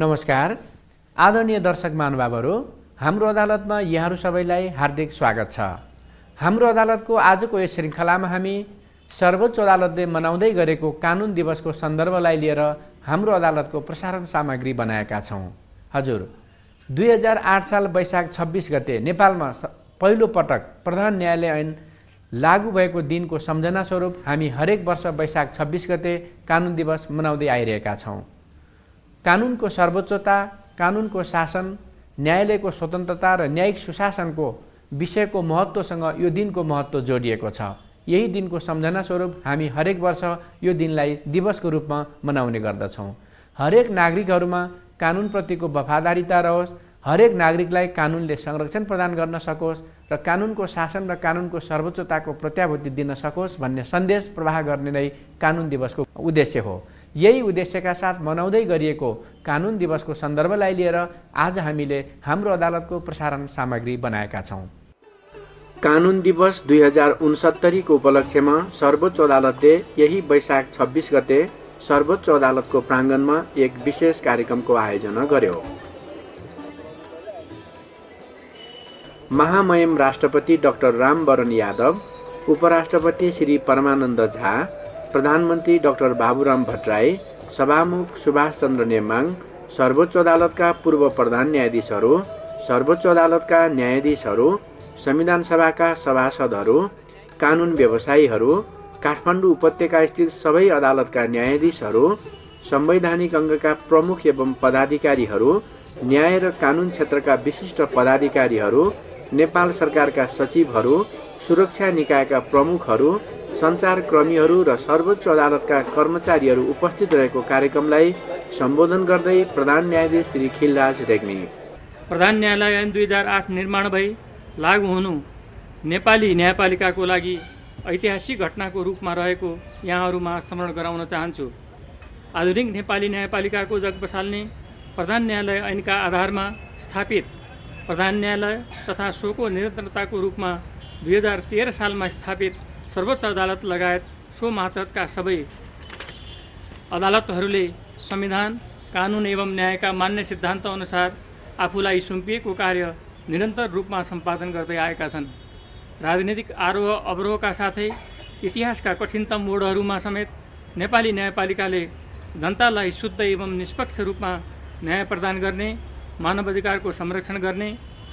नमस्कार आदरणीय दर्शक महानुभावहरू, हाम्रो अदालतमा यहाँहरू सबैलाई हार्दिक स्वागत छ। हाम्रो अदालतको आजको यस श्रृङ्खलामा हामी सर्वोच्च अदालतले मनाउँदै गरेको कानुन दिवसको सन्दर्भलाई लिएर हाम्रो अदालतको प्रसारण सामग्री बनाएका छौँ। हजुर, 2008 साल वैशाख 26 गते नेपालमा पहिलो पटक प्रधान न्यायालय ऐन लागू भएको दिनको सम्झना स्वरूप हामी हरेक वर्ष वैशाख 26 गते कानुन दिवस मनाउँदै आइरहेका छौँ। कानुनको सर्वोच्चता, कानुनको शासन, न्यायालयको स्वतन्त्रता र न्यायिक सुशासनको विषयको महत्त्वसँग यो दिनको महत्त्व जोडिएको छ। यही दिनको सम्झना स्वरूप हामी हरेक वर्ष यो दिनलाई दिवसको रूपमा मनाउने गर्दछौँ। हरेक नागरिकहरूमा कानुनप्रतिको वफादारीता रहोस्, हरेक नागरिकलाई कानुनले संरक्षण प्रदान गर्न सकोस् र कानुनको शासन र कानुनको सर्वोच्चताको प्रत्याभूति दिन सकोस् भन्ने सन्देश प्रवाह गर्ने नै कानुन दिवसको उद्देश्य हो। यही उद्देश्यका साथ मनाउँदै गरिएको कानुन दिवसको सन्दर्भलाई लिएर आज हामीले हाम्रो अदालतको प्रसारण सामग्री बनाएका छौँ। कानुन दिवस 2069 को उपलक्ष्यमा सर्वोच्च अदालतले यही वैशाख 26 गते सर्वोच्च अदालतको प्राङ्गणमा एक विशेष कार्यक्रमको आयोजना गर्यो। महामहिम राष्ट्रपति डाक्टर रामवरण यादव, उपराष्ट्रपति श्री परमानन्द झा, प्रधानमन्त्री डाक्टर बाबुराम भट्टराई, सभामुख सुभाष चन्द्र नेमाङ, सर्वोच्च अदालतका पूर्व प्रधान न्यायाधीशहरू, सर्वोच्च अदालतका न्यायाधीशहरू, संविधान सभाका सभासदहरू, कानुन व्यवसायीहरू, काठमाडौँ उपत्यका स्थित सबै अदालतका न्यायाधीशहरू, संवैधानिक अङ्गका प्रमुख एवं पदाधिकारीहरू, न्याय र कानुन क्षेत्रका विशिष्ट पदाधिकारीहरू, नेपाल सरकारका सचिवहरू, सुरक्षा निकायका प्रमुखहरू, सञ्चारकर्मीहरू र सर्वोच्च अदालतका कर्मचारीहरू उपस्थित रहेको कार्यक्रमलाई सम्बोधन गर्दै प्रधान न्यायाधीश श्री खिलराज रेग्मी, प्रधान न्यायालय ऐन 2008 निर्माण भई लागू हुनु नेपाली न्यायपालिकाको लागि ऐतिहासिक घटनाको रूपमा रहेको यहाँहरूमा स्मरण गराउन चाहन्छु। आधुनिक नेपाली न्यायपालिकाको जग बसाल्ने प्रधान न्यायालय ऐनका आधारमा स्थापित प्रधान न्यायालय तथा सोको निरन्तरताको रूपमा 2013 सालमा स्थापित सर्वोच्च अदालत लगायत सो मातहतका सबै अदालतहरूले संविधान, कानुन एवं न्यायका मान्य सिद्धान्त अनुसार आफूलाई सुम्पिएको कार्य निरन्तर रूपमा सम्पादन गर्दै आएका छन्। राजनीतिक आरोह अवरोहका साथै इतिहासका कठिनतम मोडहरूमा समेत नेपाली न्यायपालिकाले जनतालाई शुद्ध एवं निष्पक्ष रूपमा न्याय प्रदान गर्ने, मानवाधिकारको संरक्षण गर्ने,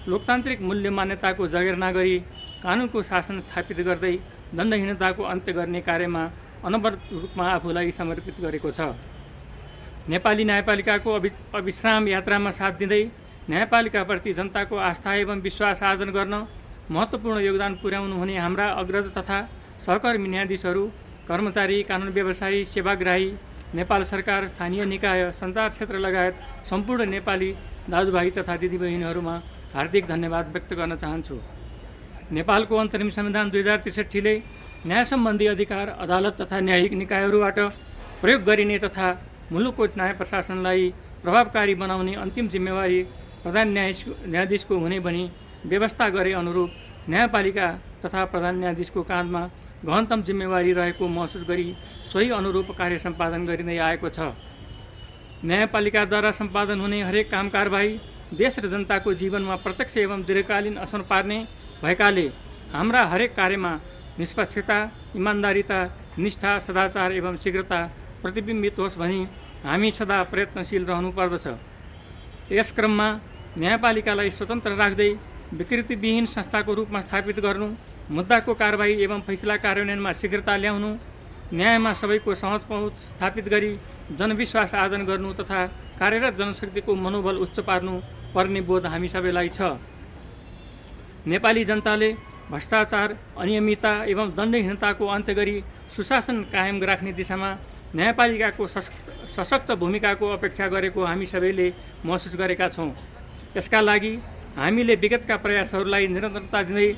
लोकतान्त्रिक मूल्य मान्यताको जगेर्ना गरी कानुनको शासन स्थापित गर्दै दण्डहीनताको अन्त्य गर्ने कार्यमा अनवरत रूपमा आफूलाई समर्पित गरेको छ। नेपाली न्यायपालिकाको अविश्राम यात्रामा साथ दिँदै न्यायपालिकाप्रति जनताको आस्था एवं विश्वास आर्जन गर्न महत्त्वपूर्ण योगदान पुर्याउनु हुने हाम्रा अग्रज तथा सहकर्मी न्यायाधीशहरू, कर्मचारी, कानुन व्यवसायी, सेवाग्राही, नेपाल सरकार, स्थानीय निकाय, सञ्चार क्षेत्र लगायत सम्पूर्ण नेपाली दाजुभाइ तथा दिदीबहिनीहरूमा हार्दिक धन्यवाद व्यक्त गर्न चाहन्छु। नेपालको अन्तरिम संविधान 2063 ले न्याय सम्बन्धी अधिकार अदालत तथा न्यायिक निकायहरूबाट प्रयोग गरिने तथा मुलुकको न्याय प्रशासनलाई प्रभावकारी बनाउने अन्तिम जिम्मेवारी प्रधान न्यायाधीशको हुने भनी व्यवस्था गरे अनुरूप न्यायपालिका तथा प्रधान न्यायाधीशको काँधमा गहनतम जिम्मेवारी रहेको महसुस गरी सोही अनुरूप कार्य सम्पादन गरिँदै आएको छ। न्यायपालिकाद्वारा सम्पादन हुने हरेक काम कारबाही देश र जनताको जीवनमा प्रत्यक्ष एवं दीर्घकालीन असर पार्ने भएकाले हाम्रा हरेक कार्यमा निष्पक्षता, इमान्दारिता, निष्ठा, सदाचार एवं शीघ्रता प्रतिबिम्बित होस् भनी हामी सदा प्रयत्नशील रहनु पर्दछ। यस क्रममा न्यायपालिकालाई स्वतन्त्र राख्दै विकृतिविहीन संस्थाको रूपमा स्थापित गर्नु, मुद्दाको कारबाही एवं फैसला कार्यान्वयनमा शीघ्रता ल्याउनु, न्यायमा सबैको सहज पहुँच स्थापित गरी जनविश्वास आर्जन गर्नु तथा कार्यरत जनशक्तिको मनोबल उच्च पार्नु पर्ने बोध हामी सबैलाई छ। नेपाली जनताले भ्रष्टाचार, अनियमितता एवं दण्डहीनताको अन्त्य गरी सुशासन कायम राख्ने दिशामा न्यायपालिकाको सशक्त भूमिकाको अपेक्षा गरेको हामी सबैले महसुस गरेका छौँ। यसका लागि हामीले विगतका प्रयासहरूलाई निरन्तरता दिँदै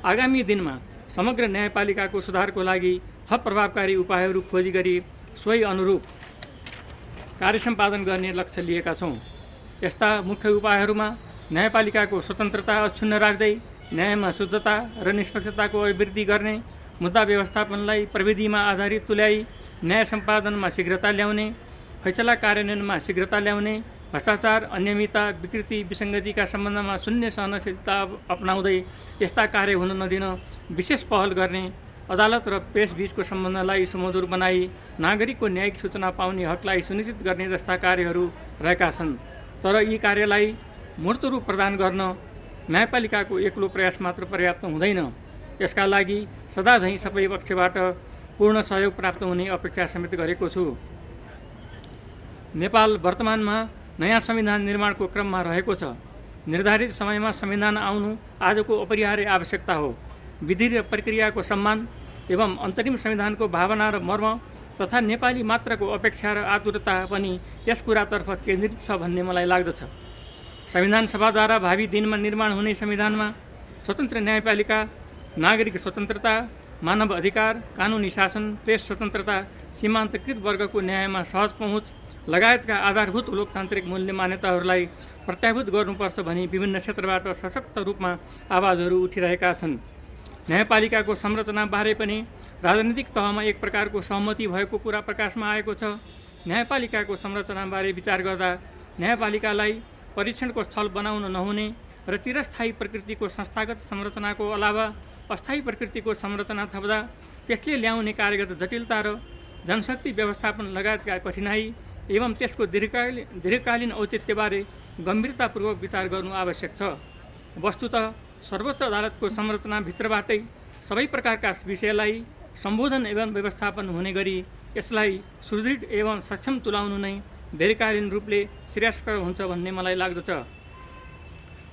आगामी दिनमा समग्र न्यायपालिकाको सुधारको लागि थप प्रभावकारी उपायहरू खोजी गरी सोही अनुरूप कार्य सम्पादन गर्ने लक्ष्य लिएका छौँ। यस्ता मुख्य उपायहरूमा न्यायपालिकाको स्वतन्त्रता अक्षुण्ण राख्दै न्यायमा शुद्धता र निष्पक्षताको अभिवृद्धि गर्ने, मुद्दा व्यवस्थापनलाई प्रविधिमा आधारित तुल्याई न्याय सम्पादनमा शीघ्रता ल्याउने, फैसला कार्यान्वयनमा शीघ्रता ल्याउने, भ्रष्टाचार, अनियमितता, विकृति, विसङ्गतिका सम्बन्धमा शून्य सहनशीलता अपनाउँदै यस्ता कार्य हुन नदिन विशेष पहल गर्ने, अदालत र प्रेस बीचको सम्बन्धलाई सुमधुर बनाई नागरिकको न्यायिक सूचना पाउने हकलाई सुनिश्चित गर्ने जस्ता कार्यहरू रहेका छन्। तर यी कार्यलाई मूर्त रूप प्रदान गर्न न्यायपालिकाको एक्लो प्रयास मात्र पर्याप्त हुँदैन। यसका लागि सदाझैँ सबै पक्षबाट पूर्ण सहयोग प्राप्त हुने अपेक्षा समेत गरेको छु। नेपाल वर्तमानमा नयाँ संविधान निर्माणको क्रममा रहेको छ। निर्धारित समयमा संविधान आउनु आजको अपरिहार्य आवश्यकता हो। विधि र प्रक्रियाको सम्मान एवं अन्तरिम संविधानको भावना र मर्म तथा नेपाली मात्रको अपेक्षा र आतुरता पनि यस कुरातर्फ केन्द्रित छ भन्ने मलाई लाग्दछ। संविधान सभाद्वारा भावी दिनमा निर्माण हुने संविधानमा स्वतन्त्र न्यायपालिका, नागरिक स्वतन्त्रता, मानव अधिकार, कानुनी शासन, प्रेस स्वतन्त्रता, सीमान्तकृत वर्गको न्यायमा सहज पहुँच लगायतका आधारभूत लोकतान्त्रिक मूल्य मान्यताहरूलाई प्रत्याभूत गर्नुपर्छ भनी विभिन्न क्षेत्रबाट सशक्त रूपमा आवाजहरू उठिरहेका छन्। न्यायपालिकाको संरचनाबारे पनि राजनीतिक तहमा एक प्रकारको सहमति भएको कुरा प्रकाशमा आएको छ। न्यायपालिकाको संरचनाबारे विचार गर्दा न्यायपालिकालाई परीक्षणको स्थल बनाउन नहुने र चिरस्थायी प्रकृतिको संस्थागत संरचनाको अलावा अस्थायी प्रकृतिको संरचना थप्दा त्यसले ल्याउने कार्यगत जटिलता र जनशक्ति व्यवस्थापन लगायतका कठिनाई एवं त्यसको दीर्घकालीन औचित्यबारे गम्भीरतापूर्वक विचार गर्नु आवश्यक छ। वस्तुतः सर्वोच्च अदालतको संरचनाभित्रबाटै सबै प्रकारका विषयलाई सम्बोधन एवं व्यवस्थापन हुने गरी यसलाई सुदृढ एवं सक्षम तुल्याउनु नै दीर्घकालीन रूपले श्रेयस्कर हुन्छ भन्ने मलाई लाग्दछ।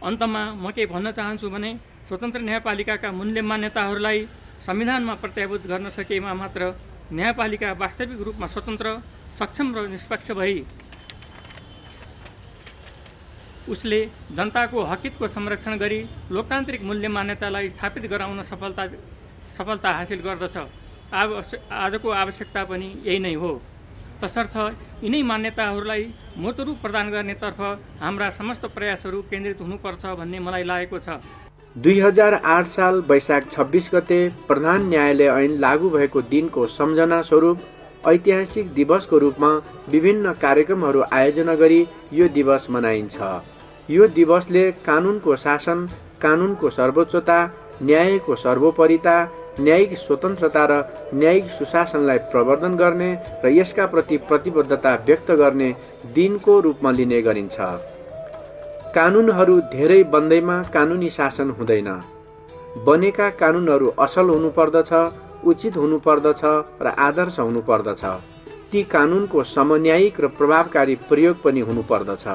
अन्तमा म के भन्न चाहन्छु भने स्वतन्त्र न्यायपालिकाका मूल्य मान्यताहरूलाई संविधानमा प्रत्याभूत गर्न सकेमा मात्र न्यायपालिका वास्तविक रूपमा स्वतन्त्र, सक्षम र निष्पक्ष भई उसले जनताको हकितको संरक्षण गरी लोकतान्त्रिक मूल्य मान्यतालाई स्थापित गराउन सफलता हासिल गर्दछ। आजको आवश्यकता पनि यही नै हो। तसर्थ यिनै मान्यताहरूलाई मूर्त रूप प्रदान गर्नेतर्फ हाम्रा समस्त प्रयासहरू केन्द्रित हुनुपर्छ भन्ने मलाई लागेको छ। 2008 साल वैशाख 26 गते प्रधान न्यायालय ऐन लागू भएको दिनको सम्झना स्वरूप ऐतिहासिक दिवसको रूपमा विभिन्न कार्यक्रमहरू आयोजना गरी यो दिवस मनाइन्छ। यो दिवसले कानुनको शासन, कानुनको सर्वोच्चता, न्यायको सर्वोपरिता, न्यायिक स्वतन्त्रता र न्यायिक सुशासनलाई प्रवर्धन गर्ने र यसका प्रति प्रतिबद्धता व्यक्त गर्ने दिनको रूपमा लिने गरिन्छ। कानुनहरू धेरै बन्दैमा कानुनी शासन हुँदैन। बनेका कानुनहरू असल हुनुपर्दछ, उचित हुनुपर्दछ र आदर्श हुनुपर्दछ। ती कानुनको समन्यायिक र प्रभावकारी प्रयोग पनि हुनुपर्दछ।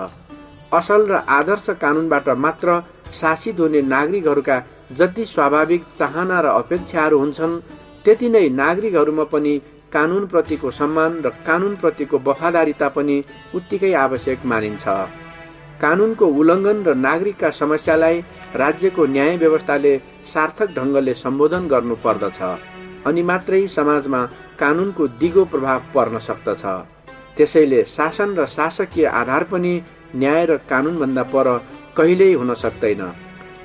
असल र आदर्श कानुनबाट मात्र शासित हुने नागरिकहरूका जति स्वाभाविक चाहना र अपेक्षाहरू हुन्छन् त्यति नै नागरिकहरूमा पनि कानुनप्रतिको सम्मान र कानुनप्रतिको वफादारीता पनि उत्तिकै आवश्यक मानिन्छ। कानुनको उल्लङ्घन र नागरिकका समस्यालाई राज्यको न्याय व्यवस्थाले सार्थक ढङ्गले सम्बोधन गर्नुपर्दछ। अनि मात्रै समाजमा कानुनको दिगो प्रभाव पर्न सक्दछ। त्यसैले शासन र शासकीय आधार पनि न्याय र कानुनभन्दा पर कहिल्यै हुन सक्दैन।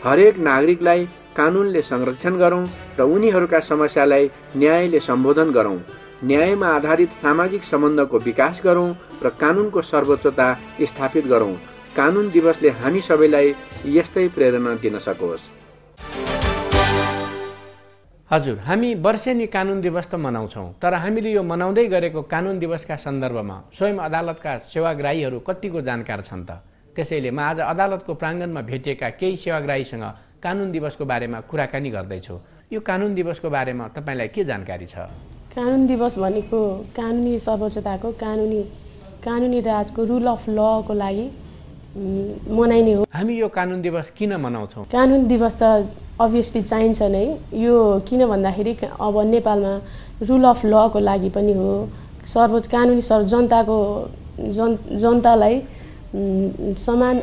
हरेक नागरिकलाई कानुनले संरक्षण गरौँ र उनीहरूका समस्यालाई न्यायले सम्बोधन गरौँ। न्यायमा आधारित सामाजिक सम्बन्धको विकास गरौँ र कानुनको सर्वोच्चता स्थापित गरौँ। कानुन दिवसले हामी सबैलाई यस्तै प्रेरणा दिन सकोस्। हजुर, हामी वर्षेनी कानुन दिवस त मनाउँछौँ, तर हामीले यो मनाउँदै गरेको कानुन दिवसका सन्दर्भमा स्वयं अदालतका सेवाग्राहीहरू कतिको जानकार छन् त? त्यसैले म आज अदालतको प्राङ्गणमा भेटिएका केही सेवाग्राहीसँग कानुन दिवसको बारेमा कुराकानी गर्दैछु। यो कानुन दिवसको बारेमा तपाईँलाई के जानकारी छ? कानुन दिवस भनेको कानुनी सर्वोच्चताको, कानुनी राजको, रुल अफ लको लागि मनाइने हो। हामी यो कानुन दिवस किन मनाउँछौँ? कानुन दिवस त अभियसली चाहिन्छ नै। यो किन भन्दाखेरि अब नेपालमा रुल अफ लको लागि पनि हो। सर्वोच्च कानुनी जनतालाई समान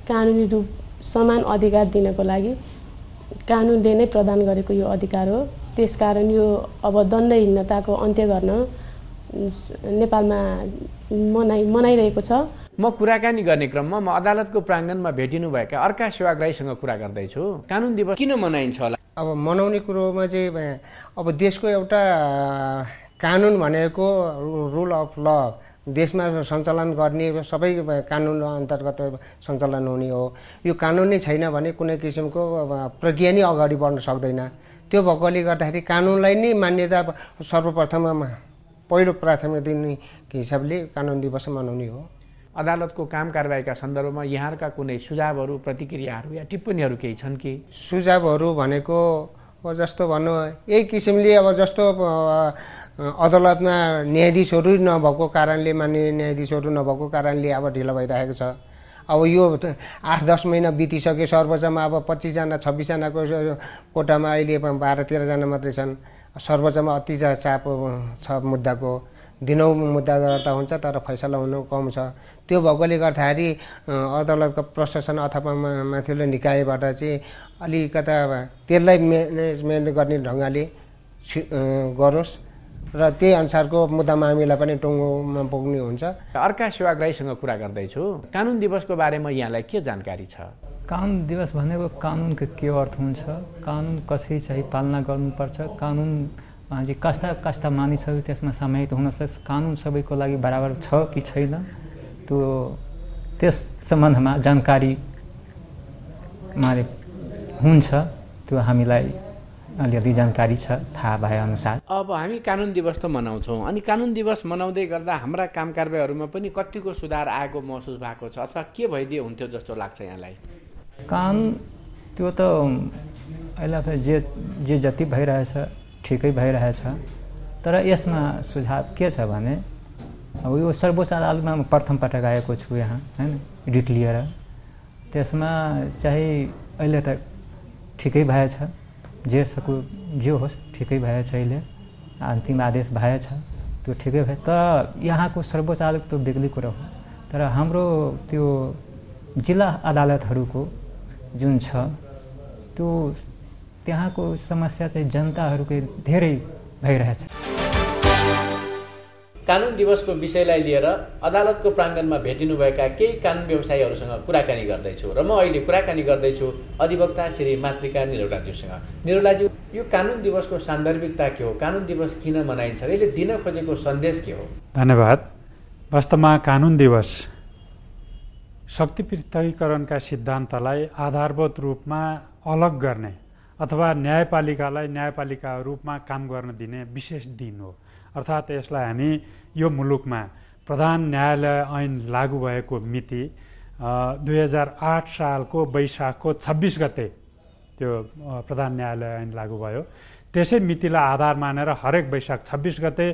कानुनी रूप समान अधिकार दिनको लागि कानुनले नै प्रदान गरेको यो अधिकार हो। त्यसकारण यो अब दण्डहीनताको अन्त्य गर्न नेपालमा मनाइरहेको छ। म कुराकानी गर्ने क्रममा म अदालतको प्राङ्गणमा भेटिनुभएका अर्का सेवाग्राहीसँग कुरा गर्दैछु। कानुन दिवस किन मनाइन्छ होला? अब मनाउने कुरोमा चाहिँ अब देशको एउटा कानुन भनेको रुल अफ ल देशमा सञ्चालन गर्ने सबै कानुन अन्तर्गत सञ्चालन हुने हो। यो कानुन नै छैन भने कुनै किसिमको प्रक्रिया नै अगाडि बढ्न सक्दैन। त्यो भएकोले गर्दाखेरि कानुनलाई नै मान्यता सर्वप्रथम पहिलो प्राथमिकता दिने हिसाबले कानुन दिवस मनाउने हो। अदालतको काम कारबाहीका सन्दर्भमा यहाँहरूका कुनै सुझावहरू, प्रतिक्रियाहरू या टिप्पणीहरू केही छन् कि? सुझावहरू भनेको जस्तो भन्नु यही किसिमले अब जस्तो अदालतमा न्यायाधीशहरू नभएको कारणले, मान्य न्यायाधीशहरू नभएको कारणले अब ढिलो भइरहेको छ। अब यो 8-10 महिना बितिसक्यो। सर्वोच्चमा अब 25जना 26जनाको कोटामा अहिले 12-13जना मात्रै छन्। सर्वोच्चमा अति चाप छ मुद्दाको। दिनौँ मुद्दा दर्ता हुन्छ तर फैसला हुनु कम छ। त्यो भएकोले गर्दाखेरि अदालतको प्रशासन अथवा माथिल्लो निकायबाट चाहिँ अलिकता त्यसलाई म्यानेजमेन्ट गर्ने ढङ्गले गरोस् र त्यही अनुसारको मुद्दा मामिला पनि टुङ्गोमा पुग्ने हुन्छ। अर्का सेवाग्राहीसँग कुरा गर्दैछु। कानुन दिवसको बारेमा यहाँलाई के जानकारी छ? कानुन दिवस भनेको कानुनको के अर्थ हुन्छ, कानुन कसरी चाहिँ पालना गर्नुपर्छ, कानुन कस्ता मानिसहरू त्यसमा समाहित हुन सक्छ, कानुन सबैको लागि बराबर छ कि छैन, त्यस सम्बन्धमा जानकारी हुन्छ। त्यो हामीलाई अलिअलि जानकारी छ थाहा भएअनुसार। अब हामी कानुन दिवस त मनाउँछौँ, अनि कानुन दिवस मनाउँदै गर्दा हाम्रा काम कारबाहीहरूमा पनि कतिको सुधार आएको महसुस भएको छ अथवा के भइदिए हुन्थ्यो जस्तो लाग्छ यहाँलाई? कानुन त्यो त अहिले जे जति भइरहेछ ठिकै भइरहेछ, तर यसमा सुझाव के छ भने अब यो सर्वोच्च अदालतमा प्रथम पटक आएको छु यहाँ, हैन, रिट लिएर। त्यसमा चाहिँ अहिले त ठिकै भएछ, जे होस् ठिकै भएछ। अहिले अन्तिम आदेश भएछ, त्यो ठिकै भयो। तर यहाँको सर्वोच्च अदालत त बेग्लै कुरा हो, तर हाम्रो त्यो जिल्ला अदालतहरूको जुन छ त्यो त्यहाँको समस्या चाहिँ जनताहरूको धेरै भइरहेछ। कानुन दिवसको विषयलाई लिएर अदालतको प्राङ्गणमा भेटिनुभएका केही कानुन व्यवसायीहरूसँग कुराकानी गर्दैछु र म अहिले कुराकानी गर्दैछु अधिवक्ता श्री मातृका निरौलाज्यूसँग। निरौलाज्यू, यो कानुन दिवसको सान्दर्भिकता के हो? कानुन दिवस किन मनाइन्छ? यसले दिन खोजेको सन्देश के हो? धन्यवाद। वास्तवमा कानुन दिवस शक्ति पृथकीकरणका सिद्धान्तलाई आधारभूत रूपमा अलग गर्ने अथवा न्यायपालिकालाई न्यायपालिका रूपमा काम गर्न दिने विशेष दिन हो। अर्थात् यसलाई हामी यो मुलुकमा प्रधान न्यायालय ऐन लागू भएको मिति 2008 सालको वैशाखको 26 गते त्यो प्रधान न्यायालय ऐन लागू भयो। त्यसै मितिलाई आधार मानेर हरेक वैशाख 26 गते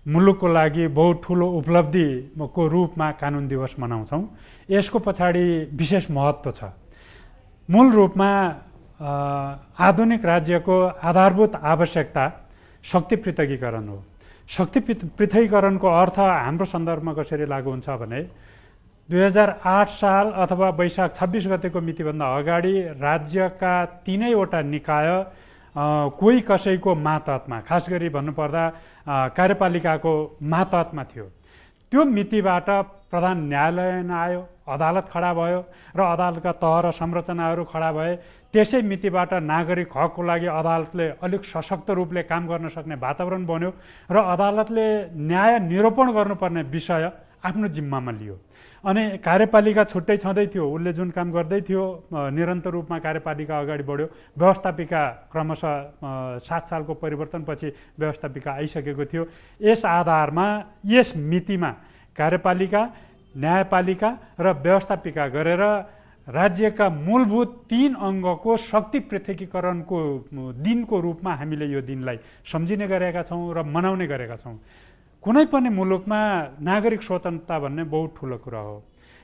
मुलुकको लागि बहुत ठुलो उपलब्धिको रूपमा कानुन दिवस मनाउँछौँ। यसको पछाडि विशेष महत्त्व छ। मूल रूपमा आधुनिक राज्यको आधारभूत आवश्यकता शक्ति पृथकीकरण हो। शक्ति पृथकीकरणको अर्थ हाम्रो सन्दर्भमा कसरी लागू हुन्छ भने 2008 साल अथवा वैशाख 26 गतेको मितिभन्दा अगाडि राज्यका 3वटा निकाय कोही कसैको मातहतमा, खास गरी भन्नुपर्दा कार्यपालिकाको मातहतमा थियो। त्यो मितिबाट प्रधान न्यायालय आयो, अदालत खडा भयो र अदालतका तह र संरचनाहरू खडा भए। त्यसै मितिबाट नागरिक हकको लागि अदालतले अलिक सशक्त रूपले काम गर्न सक्ने वातावरण बन्यो र अदालतले न्याय निरूपण गर्नुपर्ने विषय आफ्नो जिम्मामा लियो। अनि कार्यपालिका छुट्टै छँदै थियो, उसले जुन काम गर्दै थियो निरन्तर रूपमा कार्यपालिका अगाडि बढ्यो। व्यवस्थापिका क्रमशः 7 सालको परिवर्तनपछि व्यवस्थापिका आइसकेको थियो। यस आधारमा यस मितिमा कार्यपालिका, न्यायपालिका र व्यवस्थापिका गरेर राज्यका मूलभूत 3 अङ्गको शक्ति पृथकीकरणको दिनको रूपमा हामीले यो दिनलाई सम्झिने गरेका छौँ र मनाउने गरेका छौँ। कुनै पनि मुलुकमा नागरिक स्वतन्त्रता भन्ने बहुत ठुलो कुरा हो।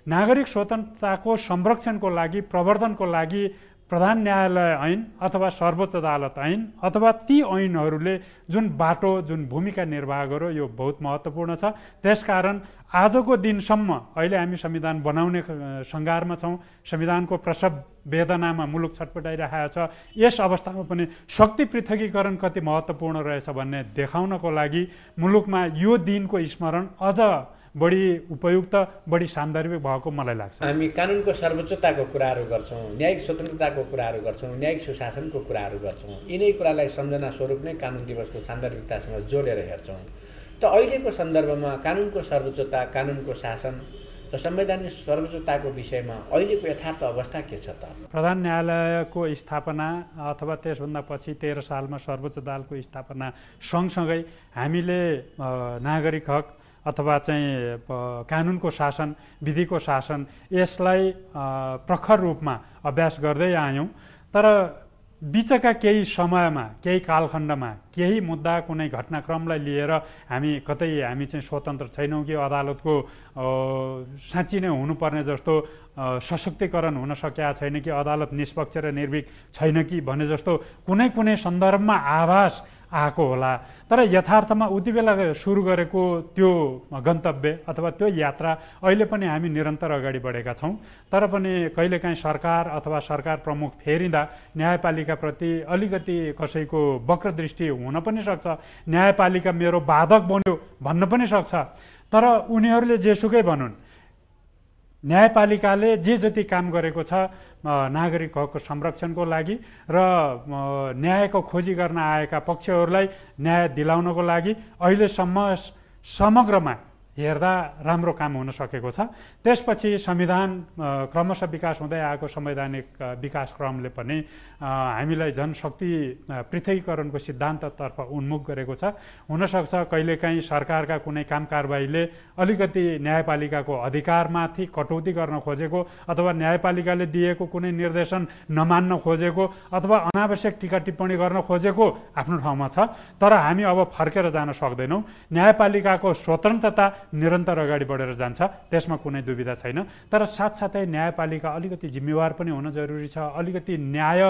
नागरिक स्वतन्त्रताको संरक्षणको लागि, प्रवर्धनको लागि प्रधान न्यायालय ऐन अथवा सर्वोच्च अदालत ऐन अथवा ती ऐनहरूले जुन बाटो, जुन भूमिका निर्वाह गर्यो, यो बहुत महत्त्वपूर्ण छ। त्यसकारण आजको दिनसम्म अहिले हामी संविधान बनाउने सङ्घारमा छौँ। संविधानको प्रसव वेदनामा मुलुक छटपटाइरहेको छ। यस अवस्थामा पनि शक्ति पृथकीकरण कति महत्त्वपूर्ण रहेछ भन्ने देखाउनको लागि मुलुकमा यो दिनको स्मरण अझ बढी उपयुक्त, बढी सान्दर्भिक भएको मलाई लाग्छ। हामी कानुनको सर्वोच्चताको कुराहरू गर्छौँ, न्यायिक स्वतन्त्रताको कुराहरू गर्छौँ, न्यायिक सुशासनको कुराहरू गर्छौँ। यिनै कुरालाई सम्झना स्वरूप नै कानुन दिवसको सान्दर्भिकतासँग जोडेर हेर्छौँ। त अहिलेको सन्दर्भमा कानुनको सर्वोच्चता, कानुनको शासन र संवैधानिक सर्वोच्चताको विषयमा अहिलेको यथार्थ अवस्था के छ त? प्रधान न्यायालयको स्थापना अथवा त्यसभन्दा पछि 13 सालमा सर्वोच्च अदालतको स्थापना सँगसँगै हामीले नागरिक हक अथवा चाहिँ कानुनको शासन, विधिको शासन यसलाई प्रखर रूपमा अभ्यास गर्दै आयौँ। तर बिचका केही समयमा, केही कालखण्डमा केही मुद्दा, कुनै घटनाक्रमलाई लिएर हामी चाहिँ स्वतन्त्र छैनौँ कि अदालतको साँच्ची नै हुनुपर्ने जस्तो सशक्तिकरण हुन सकेका छैन कि अदालत निष्पक्ष र निर्भीक छैन कि भने जस्तो कुनै सन्दर्भमा आभास आएको होला। तर यथार्थमा उति बेला सुरु गरेको त्यो गन्तव्य अथवा त्यो यात्रा अहिले पनि हामी निरन्तर अगाडि बढेका छौँ। तर पनि कहिलेकाहीँ सरकार अथवा सरकार प्रमुख फेरिँदा न्यायपालिकाप्रति अलिकति कसैको वक्रदृष्टि हुन पनि सक्छ, न्यायपालिका मेरो बाधक बन्यो भन्न पनि सक्छ। तर उनीहरूले जेसुकै भनुन्, न्यायपालिकाले जे जति काम गरेको छ नागरिक हकको संरक्षणको लागि र न्यायको खोजी गर्न आएका पक्षहरूलाई न्याय दिलाउनको लागि अहिलेसम्म समग्रमा हेर्दा राम्रो काम हुन सकेको छ। त्यसपछि संविधान क्रमशः विकास हुँदै आएको संवैधानिक विकास क्रमले पनि हामीलाई झन् शक्ति पृथकीकरणको सिद्धान्ततर्फ उन्मुख गरेको छ। हुनसक्छ कहिलेकाहीँ सरकारका कुनै काम कारबाहीले अलिकति न्यायपालिकाको अधिकारमाथि कटौती गर्न खोजेको अथवा न्यायपालिकाले दिएको कुनै निर्देशन नमान्न खोजेको अथवा अनावश्यक टीका टिप्पणी गर्न खोजेको आफ्नो ठाउँमा छ। तर हामी अब फर्केर जान सक्दैनौँ। न्यायपालिकाको स्वतन्त्रता निरन्तर अगाडि बढेर जान्छ, त्यसमा कुनै दुविधा छैन। तर साथसाथै न्यायपालिका अलिकति जिम्मेवार पनि हुन जरुरी छ, अलिकति न्याय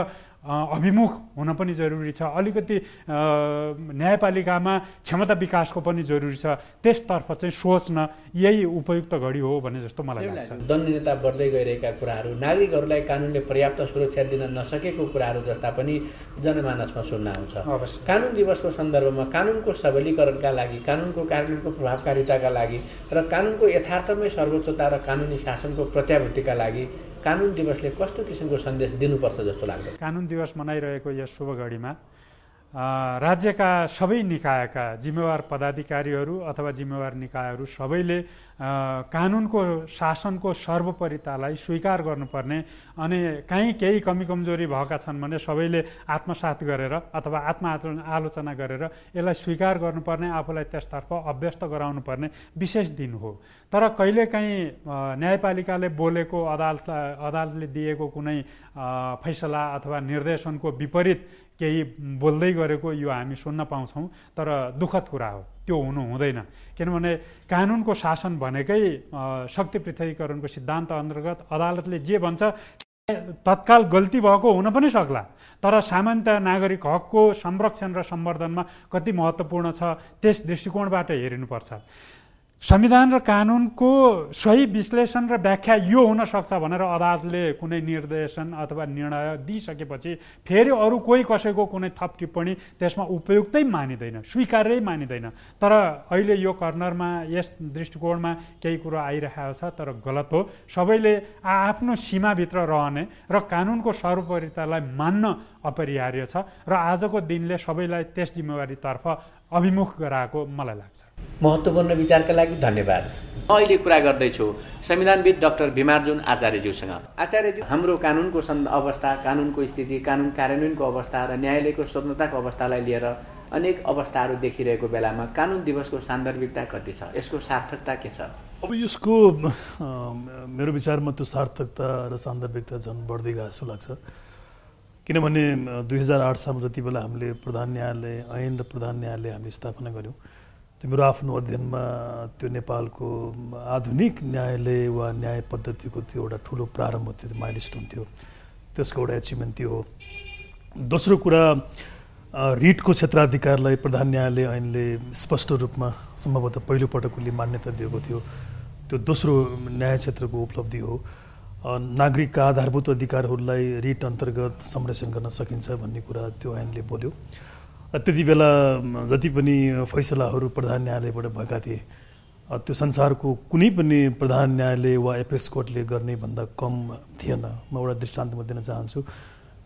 अभिमुख हुन पनि जरुरी छ, अलिकति न्यायपालिकामा क्षमता विकासको पनि जरुरी छ। त्यसतर्फ चाहिँ सोच्न यही उपयुक्त घडी हो भन्ने जस्तो मलाई लाग्छ। दण्डनीयता बढ्दै गइरहेका कुराहरू, नागरिकहरूलाई कानुनले पर्याप्त सुरक्षा दिन नसकेको कुराहरू जस्ता पनि जनमानसमा सुन्न आउँछ। कानुन दिवसको सन्दर्भमा कानुनको सबलीकरणका लागि, कानुनको कार्यान्वयनको प्रभावकारिताका लागि र कानुनको यथार्थमै सर्वोच्चता र कानुनी शासनको प्रत्याभूतिका लागि कानुन दिवसले कस्तो किसिमको सन्देश दिनुपर्छ जस्तो लाग्छ? कानुन दिवस मनाइरहेको यस शुभ घडीमा राज्यका सबै निकायका जिम्मेवार पदाधिकारीहरू अथवा जिम्मेवार निकायहरू सबैले कानुनको शासनको सर्वोपरितालाई स्वीकार गर्नुपर्ने अनि कहीँ केही कमी कमजोरी भएका छन् भने सबैले आत्मसात गरेर अथवा आत्मआलोचना गरेर यसलाई स्वीकार गर्नुपर्ने, आफूलाई त्यसतर्फ अभ्यस्त गराउनुपर्ने विशेष दिन हो। तर कहिलेकाहीँ न्यायपालिकाले बोलेको अदालतले दिएको कुनै फैसला अथवा निर्देशनको विपरीत केही बोल्दै गरेको यो हामी सुन्न पाउँछौँ। तर दुःखद कुरा हो, त्यो हुनु हुँदैन। किनभने कानुनको शासन भनेकै शक्ति पृथकीकरणको सिद्धान्त अन्तर्गत अदालतले जे भन्छ तत्काल गल्ती भएको हुन पनि सक्ला, तर सामान्यतया नागरिक हकको संरक्षण र सम्वर्धनमा कति महत्त्वपूर्ण छ त्यस दृष्टिकोणबाट हेरिनुपर्छ। संविधान र कानुनको सही विश्लेषण र व्याख्या यो हुन सक्छ भनेर अदालतले कुनै निर्देशन अथवा निर्णय दिइसकेपछि फेरि अरू कोही कसैको कुनै थप टिप्पणी त्यसमा उपयुक्तै मानिँदैन, स्वीकार्यै मानिँदैन। तर अहिले यो कर्नरमा यस दृष्टिकोणमा केही कुरो आइरहेको छ, तर गलत हो। सबैले आफ्नो सीमाभित्र रहने र कानुनको सर्वोपरितालाई मान्न अपरिहार्य छ र आजको दिनले सबैलाई त्यस जिम्मेवारीतर्फ अभिमुख गराएको मलाई लाग्छ। महत्त्वपूर्ण विचारका लागि धन्यवाद। म अहिले कुरा गर्दैछु संविधानविद डाक्टर भीमार्जुन आचार्यज्यूसँग। आचार्यज्यू, हाम्रो कानुनको अवस्था, कानुनको स्थिति, कानुन कार्यान्वयनको अवस्था र न्यायालयको स्वतन्त्रताको अवस्थालाई लिएर अनेक अवस्थाहरू देखिरहेको बेलामा कानुन दिवसको सान्दर्भिकता कति छ, यसको सार्थकता के छ? अब यसको मेरो विचारमा त्यो सार्थकता र सान्दर्भिकता झन् बढ्दै गएको जस्तो लाग्छ। किनभने 2008 सालमा जति बेला हामीले प्रधान न्यायालय ऐन र प्रधान न्यायालय हामीले स्थापना गऱ्यौँ, त्यो मेरो आफ्नो अध्ययनमा त्यो नेपालको आधुनिक न्यायालय वा न्याय पद्धतिको त्यो एउटा ठुलो प्रारम्भ थियो, माइलस्टोन थियो, त्यसको एउटा एचिभमेन्ट थियो। दोस्रो कुरा, रिटको क्षेत्राधिकारलाई प्रधान न्यायालय ऐनले स्पष्ट रूपमा सम्भवतः पहिलोपटक उसले मान्यता दिएको थियो, त्यो दोस्रो न्याय क्षेत्रको उपलब्धि हो। नागरिकका आधारभूत अधिकारहरूलाई रिट अन्तर्गत संरक्षण गर्न सकिन्छ भन्ने कुरा त्यो ऐनले बोल्यो। त्यति बेला जति पनि फैसलाहरू प्रधान न्यायालयबाट भएका थिए त्यो संसारको कुनै पनि प्रधान न्यायालय वा एपेक्स कोर्टले गर्ने भन्दा कम थिएन। म एउटा दृष्टान्तमा दिन चाहन्छु।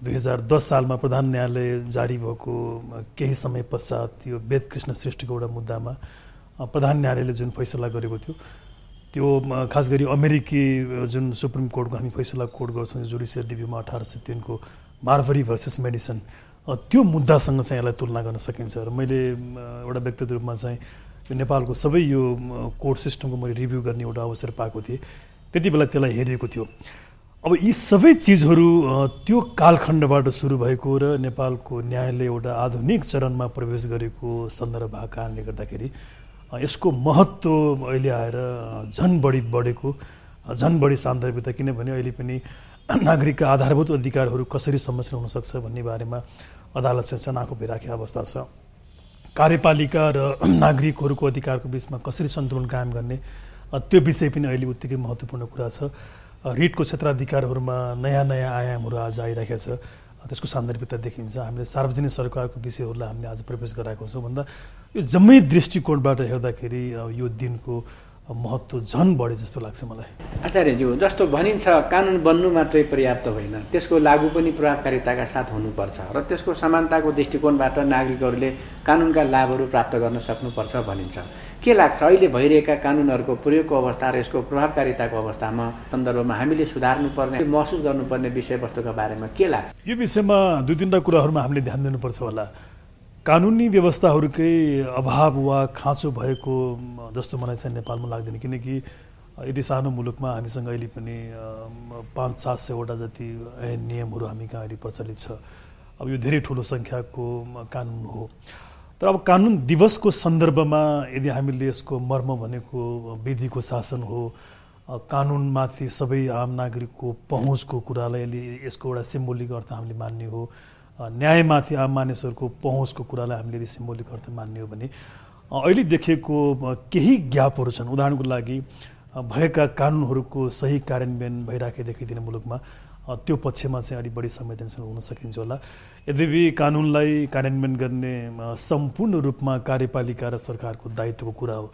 2010 सालमा प्रधान न्यायालय जारी भएको केही समय पश्चात यो वेद कृष्ण श्रेष्ठको एउटा मुद्दामा प्रधान न्यायालयले जुन फैसला गरेको थियो त्यो खास गरी अमेरिकी जुन सुप्रिम कोर्टको हामी फैसला कोट गर्छौँ जुडिसियल रिभ्यूमा 1803 को मार्भरी भर्सेस मेडिसन त्यो मुद्दासँग चाहिँ यसलाई तुलना गर्न सकिन्छ र मैले एउटा व्यक्तिगत रूपमा चाहिँ यो नेपालको सबै यो कोर्ट सिस्टमको मैले रिभ्यू गर्ने एउटा अवसर पाएको थिएँ। त्यति बेला त्यसलाई हेरिएको थियो। अब यी सबै चिजहरू त्यो कालखण्डबाट सुरु भएको र नेपालको न्यायालय एउटा आधुनिक चरणमा प्रवेश गरेको सन्दर्भ भएको कारणले गर्दाखेरि यसको महत्त्व अहिले आएर झन बढी बढेको, झन बढी सान्दर्भिकता, किनभने अहिले पनि नागरिकका आधारभूत अधिकारहरू कसरी संरक्षण हुन सक्छ भन्ने बारेमा अदालत चाहिँ चनाखो भइराखेको अवस्था छ। कार्यपालिका र नागरिकहरूको अधिकारको बिचमा कसरी सन्तुलन कायम गर्ने त्यो विषय पनि अहिले उत्तिकै महत्त्वपूर्ण कुरा छ। रिटको क्षेत्राधिकारहरूमा नयाँ नयाँ आयामहरू आज आइरहेको छ, त्यसको सान्दर्भिकता देखिन्छ। हामीले सार्वजनिक सरकारको विषयहरूलाई हामीले आज प्रवेश गराएको छौँ भन्दा यो जम्मै दृष्टिकोणबाट हेर्दाखेरि यो दिनको महत्त्व झन बढे जस्तो लाग्छ मलाई। आचार्यज्यू, जस्तो भनिन्छ कानुन बन्नु मात्रै पर्याप्त होइन, त्यसको लागू पनि प्रभावकारिताका साथ हुनुपर्छ र त्यसको समानताको दृष्टिकोणबाट नागरिकहरूले कानुनका लाभहरू प्राप्त गर्न सक्नुपर्छ भनिन्छ। के लाग्छ अहिले भइरहेका कानुनहरूको प्रयोगको अवस्था र यसको प्रभावकारिताको अवस्थामा सन्दर्भमा हामीले सुधार्नुपर्ने, महसुस गर्नुपर्ने विषयवस्तुका बारेमा के लाग्छ? यो विषयमा 2-3 कुराहरूमा हामीले ध्यान दिनुपर्छ होला। कानुनी व्यवस्थाहरूकै अभाव वा खाँचो भएको जस्तो मलाई चाहिँ नेपालमा लाग्दैन, किनकि यदि सानो मुलुकमा हामीसँग अहिले पनि 500-700 वटा जति ऐन नियमहरू हामी कहाँ अहिले प्रचलित छ। अब यो धेरै ठुलो सङ्ख्याको कानुन हो। तर अब कानुन दिवसको सन्दर्भमा यदि हामीले यसको मर्म भनेको विधिको शासन हो, कानुनमाथि सबै आम नागरिकको पहुँचको कुरालाई यसको एउटा सिम्बोलिक अर्थ हामीले मान्ने हो, न्यायमाथि आम मानिसहरूको पहुँचको कुरालाई हामीले यदि सिम्बोलिक अर्थ मान्ने हो भने अहिले देखेको केही ग्यापहरू छन्। उदाहरणको लागि भएका कानुनहरूको सही कार्यान्वयन भइराखेको देखिँदैन मुलुकमा, त्यो पक्षमा चाहिँ अलिक बढी संवेदनशील हुन सकिन्छ होला। यद्यपि कानुनलाई कार्यान्वयन गर्ने सम्पूर्ण रूपमा कार्यपालिका र सरकारको दायित्वको कुरा हो।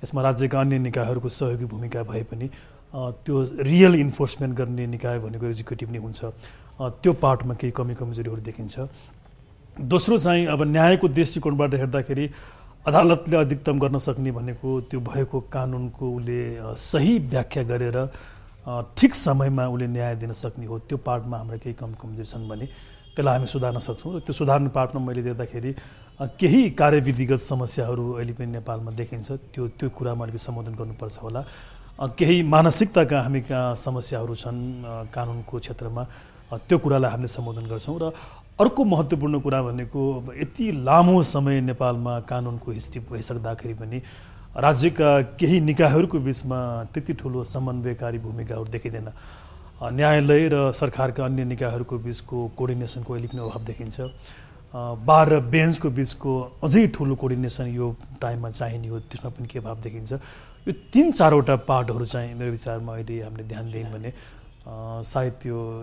यसमा राज्यका अन्य निकायहरूको सहयोगी भूमिका भए पनि त्यो रियल इन्फोर्समेन्ट गर्ने निकाय भनेको एक्जिक्युटिभ नै हुन्छ। त्यो पार्टमा केही कमी कमजोरीहरू देखिन्छ। दोस्रो चाहिँ अब न्यायको दृष्टिकोणबाट हेर्दाखेरि अदालतले अधिकतम गर्न सक्ने भनेको त्यो भएको कानुनको उसले सही व्याख्या गरेर ठिक समयमा उसले न्याय दिन सक्ने हो। त्यो पार्टमा हाम्रा केही कमजोरी छन् भने त्यसलाई हामी सुधार्न सक्छौँ। र त्यो सुधार्ने पार्टमा मैले देख्दाखेरि केही कार्यविधिगत समस्याहरू अहिले पनि नेपालमा देखिन्छ। त्यो कुरामा अलिकति सम्बोधन गर्नुपर्छ होला। केही मानसिकताका हामी कहाँ समस्याहरू छन् कानुनको क्षेत्रमा, त्यो कुरालाई हामीले सम्बोधन गर्छौँ। र अर्को महत्त्वपूर्ण कुरा भनेको यति लामो समय नेपालमा कानुनको हिस्ट्री भइसक्दाखेरि पनि राज्यका केही निकायहरूको बिचमा त्यति ठुलो समन्वयकारी भूमिकाहरू देखिँदैन। न्यायालय र सरकारका अन्य निकायहरूको बिचको कोअर्डिनेसनको अहिले पनि अभाव देखिन्छ। बार र बेन्चको बिचको अझै ठुलो कोअर्डिनेसन यो टाइममा चाहिने हो, त्यसमा पनि के अभाव देखिन्छ। यो 3-4 वटा पार्टहरू चाहिँ मेरो विचारमा अहिले हामीले ध्यान दियौँ भने सायद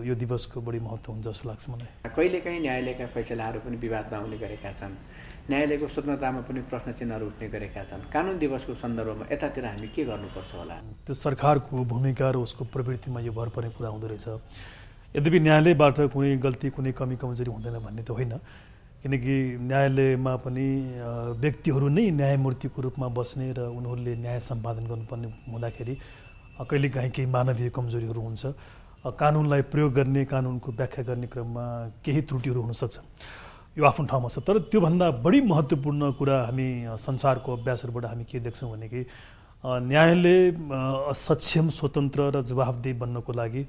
यो दिवसको बढी महत्त्व हुन्छ जस्तो लाग्छ मलाई। कहिलेकाहीँ न्यायालयका फैसलाहरू पनि विवादमा आउने गरेका छन्, न्यायालयको स्वतन्त्रतामा पनि प्रश्न चिन्हहरू उठ्ने गरेका छन्। कानुन दिवसको सन्दर्भमा यतातिर हामी के गर्नुपर्छ होला? त्यो सरकारको भूमिका र उसको प्रवृत्तिमा यो भर पर्ने कुरा हुँदो रहेछ। यद्यपि न्यायालयबाट कुनै गल्ती कुनै कमी कमजोरी हुँदैन भन्ने त होइन, किनकि न्यायालयमा पनि व्यक्तिहरू नै न्यायमूर्तिको रूपमा बस्ने र उनीहरूले न्याय सम्पादन गर्नुपर्ने हुँदाखेरि कहिलेकाहीँ केही मानवीय कमजोरीहरू हुन्छ। कानुनलाई प्रयोग गर्ने, कानुनको व्याख्या गर्ने क्रममा केही त्रुटिहरू हुनसक्छ, यो आफ्नो ठाउँमा छ। तर त्योभन्दा बढी महत्त्वपूर्ण कुरा हामी संसारको अभ्यासहरूबाट हामी के देख्छौँ भने कि न्यायालय सक्षम, स्वतन्त्र र जवाफदेही बन्नको लागि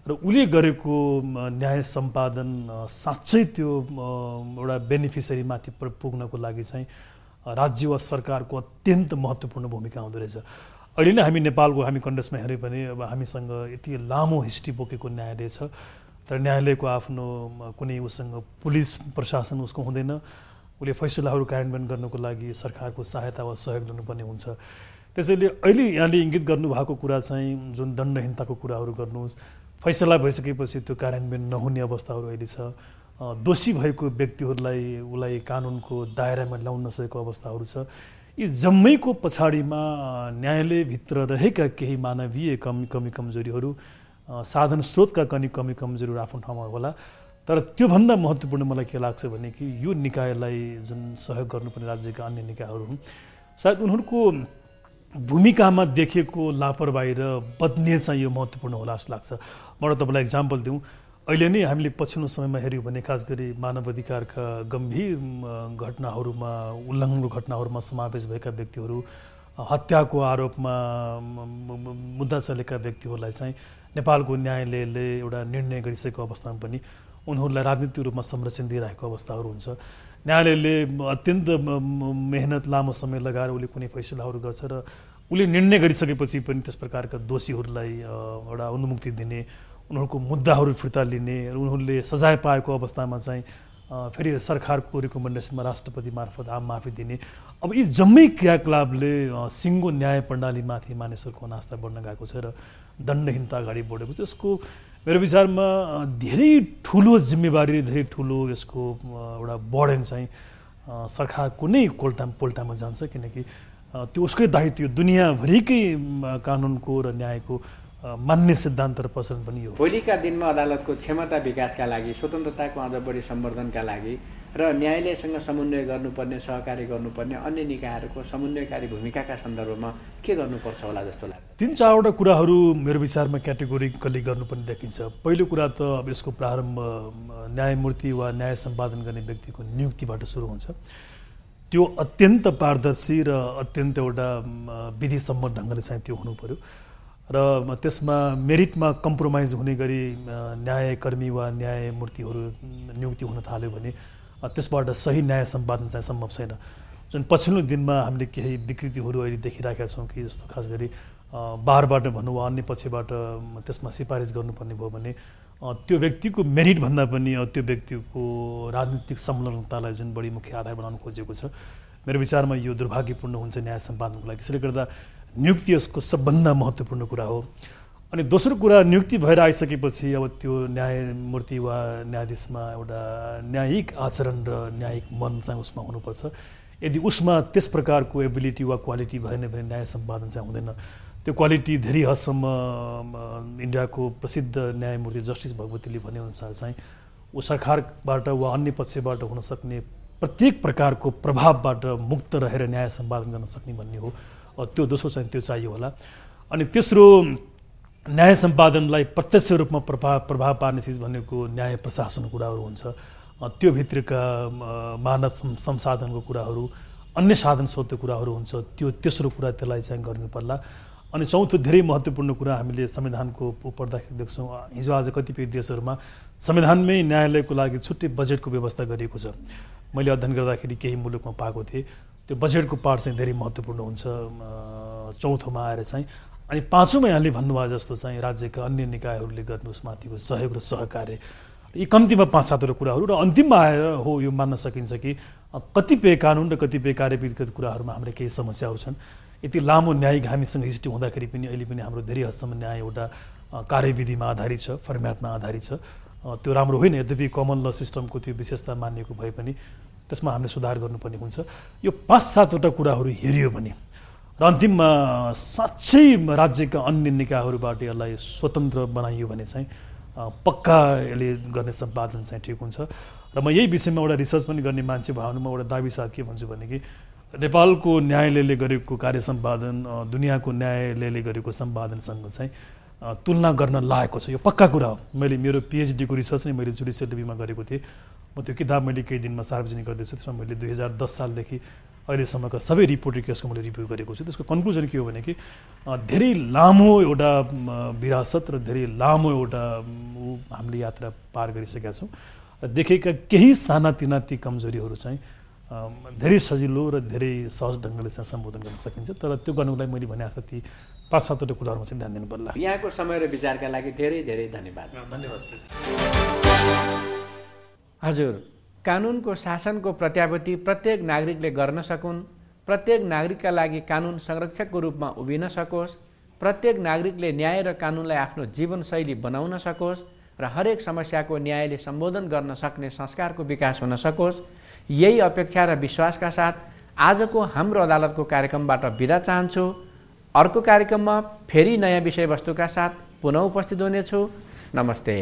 र उसले गरेको न्याय सम्पादन साँच्चै त्यो एउटा बेनिफिसरीमाथि पुग्नको लागि चाहिँ राज्य वा सरकारको अत्यन्त महत्त्वपूर्ण भूमिका हुँदो रहेछ। अहिले नै हामी नेपालको हामी कन्टेक्स्टमा हेऱ्यौँ भने अब हामीसँग यति लामो हिस्ट्री बोकेको न्यायालय छ, तर न्यायालयको आफ्नो कुनै उसँग पुलिस प्रशासन उसको हुँदैन। उसले फैसलाहरू कार्यान्वयन गर्नको लागि सरकारको सहायता वा सहयोग लिनुपर्ने हुन्छ। त्यसैले अहिले यहाँले इङ्गित गर्नुभएको कुरा चाहिँ जुन दण्डहीनताको कुराहरू गर्नुहोस्, फैसला भइसकेपछि त्यो कार्यान्वयन नहुने अवस्थाहरू अहिले छ, दोषी भएको व्यक्तिहरूलाई उसलाई कानुनको दायरामा ल्याउन नसकेको अवस्थाहरू छ। यी जम्मैको पछाडिमा न्यायालयभित्र रहेका केही मानवीय कमी कमजोरीहरू, साधन स्रोतका कमी कमजोरीहरू आफ्नो ठाउँमा होला। तर त्योभन्दा महत्त्वपूर्ण मलाई के लाग्छ भने कि यो निकायलाई जुन सहयोग गर्नुपर्ने राज्यका अन्य निकायहरू हुन्, सायद उनीहरूको भूमिकामा देखिएको लापरवाही र बदनियत चाहिँ यो महत्त्वपूर्ण होला जस्तो लाग्छ। म तपाईँलाई इक्जाम्पल दिउँ, अहिले नै हामीले पछिल्लो समयमा हेऱ्यौँ भने खास गरी मानव अधिकारका गम्भीर घटनाहरूमा, उल्लङ्घनको घटनाहरूमा समावेश भएका व्यक्तिहरू, हत्याको आरोपमा मुद्दा चलेका व्यक्तिहरूलाई चाहिँ नेपालको न्यायालयले एउटा निर्णय गरिसकेको अवस्थामा पनि उनीहरूलाई राजनीतिक रूपमा संरक्षण दिइरहेको अवस्थाहरू हुन्छ। न्यायालयले अत्यन्त मेहनत लामो समय लगाएर उसले कुनै फैसलाहरू गर्छ र उसले निर्णय गरिसकेपछि पनि त्यस प्रकारका दोषीहरूलाई एउटा अनुमुक्ति दिने, उनीहरूको मुद्दाहरू फिर्ता लिने, उनीहरूले सजाय पाएको अवस्थामा चाहिँ फेरि सरकारको रिकमेन्डेसनमा राष्ट्रपति मार्फत आम माफी दिने, अब यी जम्मै क्रियाकलापले सिङ्गो न्याय प्रणालीमाथि मानिसहरूको अनास्था बढ्न गएको छ र दण्डहीनता अगाडि बढेको छ। यसको मेरो विचारमा धेरै ठुलो जिम्मेवारी, धेरै ठुलो यसको एउटा बर्डन चाहिँ सरकारको नै पोल्टामा जान्छ, किनकि त्यो उसकै दायित्व दुनियाँभरिकै कानुनको र न्यायको मान्य सिद्धान्त र प्रचलन पनि हो। भोलिका दिनमा अदालतको क्षमता विकासका लागि, स्वतन्त्रताको अझ बढी सम्वर्धनका लागि र न्यायालयसँग समन्वय गर्नुपर्ने, सहकारी गर्नुपर्ने अन्य निकायहरूको समन्वयकारी भूमिकाका सन्दर्भमा के गर्नुपर्छ होला जस्तो लाग्छ? 3-4वटा कुराहरू मेरो विचारमा क्याटेगोरिकली गर्नुपर्ने देखिन्छ। पहिलो कुरा त अब यसको प्रारम्भ न्यायमूर्ति वा न्याय सम्पादन गर्ने व्यक्तिको नियुक्तिबाट सुरु हुन्छ। त्यो अत्यन्त पारदर्शी र अत्यन्त एउटा विधिसम्मत ढङ्गले चाहिँ त्यो हुनु पर्यो र त्यसमा मेरिटमा कम्प्रोमाइज हुने गरी न्यायकर्मी वा न्यायमूर्तिहरू नियुक्ति हुन थाल्यो भने त्यसबाट सही न्याय सम्पादन चाहिँ सम्भव छैन। जुन पछिल्लो दिनमा हामीले केही विकृतिहरू अहिले देखिरहेका छौँ कि जस्तो खास गरी बारबाट भनौँ वा अन्य पक्षबाट त्यसमा सिफारिस गर्नुपर्ने भयो भने त्यो व्यक्तिको मेरिटभन्दा पनि त्यो व्यक्तिको राजनीतिक संलग्नतालाई जुन बढी मुख्य आधार बनाउन खोजेको छ, मेरो विचारमा यो दुर्भाग्यपूर्ण हुन्छ न्याय सम्पादनको लागि। त्यसले गर्दा नियुक्ति यसको सबभन्दा महत्त्वपूर्ण कुरा हो। अनि दोस्रो कुरा, नियुक्ति भएर आइसकेपछि अब त्यो न्यायमूर्ति वा न्यायाधीशमा एउटा न्यायिक आचरण र न्यायिक मन चाहिँ उसमा हुनुपर्छ। यदि उसमा त्यस प्रकारको एबिलिटी वा क्वालिटी भएन भने न्याय सम्पादन चाहिँ हुँदैन। त्यो क्वालिटी धेरै हदसम्म इन्डियाको प्रसिद्ध न्यायमूर्ति जस्टिस भगवतीले भनेअनुसार चाहिँ ऊ सरकारबाट वा अन्य पक्षबाट हुन सक्ने प्रत्येक प्रकारको प्रभावबाट मुक्त रहेर न्याय सम्पादन गर्न सक्ने भन्ने हो। त्यो दोस्रो चाहिँ त्यो चाहियो होला। अनि तेस्रो, न्याय सम्पादनलाई प्रत्यक्ष रूपमा प्रभाव पार्ने चिज भनेको न्याय प्रशासनको कुराहरू हुन्छ। त्यो भित्रका मानव संसाधनको कुराहरू, अन्य साधन स्रोतको कुराहरू हुन्छ। त्यो तेस्रो कुरा त्यसलाई चाहिँ गर्नु पर्ला। अनि चौथो धेरै महत्त्वपूर्ण कुरा, हामीले संविधानको पढ्दाखेरि देख्छौँ हिजो आज कतिपय देशहरूमा संविधानमै न्यायालयको लागि छुट्टै बजेटको व्यवस्था गरिएको छ। मैले अध्ययन गर्दाखेरि केही मुलुकमा पाएको थिएँ। त्यो बजेटको पार्ट चाहिँ धेरै महत्त्वपूर्ण हुन्छ चौथोमा आएर चाहिँ। अनि पाँचौँमा यहाँले भन्नुभयो जस्तो चाहिँ राज्यका अन्य निकायहरूले गर्ने उसमाथिको सहयोग र सहकार्य, यी कम्तीमा 5-7वटा कुराहरू र अन्तिममा आएर हो यो मान्न सकिन्छ कि कतिपय कानुन र कतिपय कार्यविधिगत कुराहरूमा हाम्रो केही समस्याहरू छन्। यति लामो न्यायिक हामीसँग हिस्ट्री हुँदाखेरि पनि अहिले पनि हाम्रो धेरै हदसम्म न्याय एउटा कार्यविधिमा आधारित छ, फर्म्याटमा आधारित छ। त्यो राम्रो होइन, यद्यपि कमन ल सिस्टमको त्यो विशेषता मानिएको भए पनि त्यसमा हामीले सुधार गर्नुपर्ने हुन्छ। यो 5-7वटा कुराहरू हेरियो भने र अन्तिममा साँच्चै राज्यका अन्य निकायहरूबाट यसलाई स्वतन्त्र बनाइयो भने चाहिँ पक्का यसले गर्ने सम्पादन चाहिँ ठिक हुन्छ। र म यही विषयमा एउटा रिसर्च पनि गर्ने मान्छे भए भने म एउटा दाबी साथ के भन्छु भने कि नेपालको न्यायालयले गरेको कार्य सम्पादन दुनियाँको न्यायालयले गरेको सम्पादनसँग चाहिँ तुलना गर्न लागेको छ। यो पक्का कुरा हो। मैले मेरो पिएचडीको रिसर्च नै मैले जुडिसियल रिभ्यूमा गरेको थिएँ। म त्यो किताब मैले केही दिनमा सार्वजनिक गर्दैछु। त्यसमा मैले 2010 सालदेखि अहिलेसम्मका सबै रिपोर्टेड केसको मैले रिभ्यू गरेको छु। त्यसको कन्क्लुजन के हो भने कि धेरै लामो एउटा विरासत र धेरै लामो एउटा हामीले यात्रा पार गरिसकेका छौँ। देखेका केही सानातिना ती कमजोरीहरू चाहिँ धेरै सजिलो र धेरै सहज ढङ्गले चाहिँ सम्बोधन गर्न सकिन्छ। तर त्यो गर्नुको लागि मैले भने जस्तो ती 5-7वटा कुराहरूमा चाहिँ ध्यान दिनु पर्ला। यहाँको समय र विचारका लागि धेरै धेरै धन्यवाद। धन्यवाद। हजुर, कानुनको शासनको प्रत्याभूति प्रत्येक नागरिकले गर्न सकुन्, प्रत्येक नागरिकका लागि कानुन संरक्षकको रूपमा उभिन सकोस्, प्रत्येक नागरिकले न्याय र कानुनलाई आफ्नो जीवनशैली बनाउन सकोस् र हरेक समस्याको न्यायले सम्बोधन गर्न सक्ने संस्कारको विकास हुन सकोस्, यही अपेक्षा र विश्वासका साथ आजको हाम्रो अदालतको कार्यक्रमबाट बिदा चाहन्छु। अर्को कार्यक्रममा फेरि नयाँ विषयवस्तुका साथ पुनः उपस्थित हुनेछु। नमस्ते।